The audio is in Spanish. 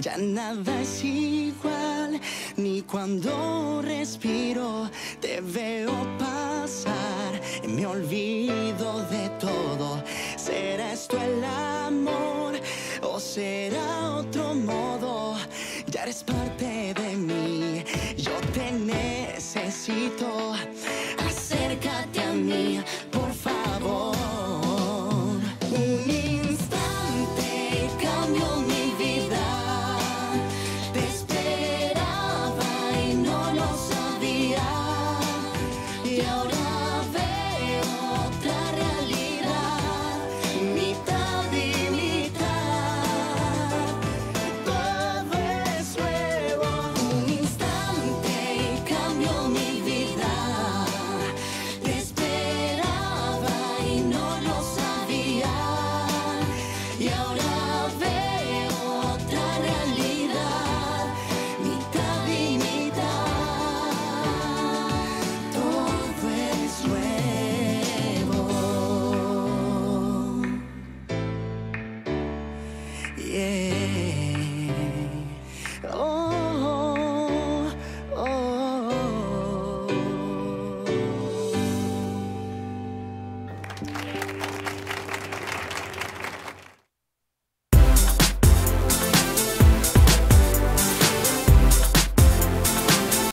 Ya nada es igual, ni cuando respiro te veo pasar. Me olvido de todo. ¿Será esto el amor o será otro modo? Ya eres parte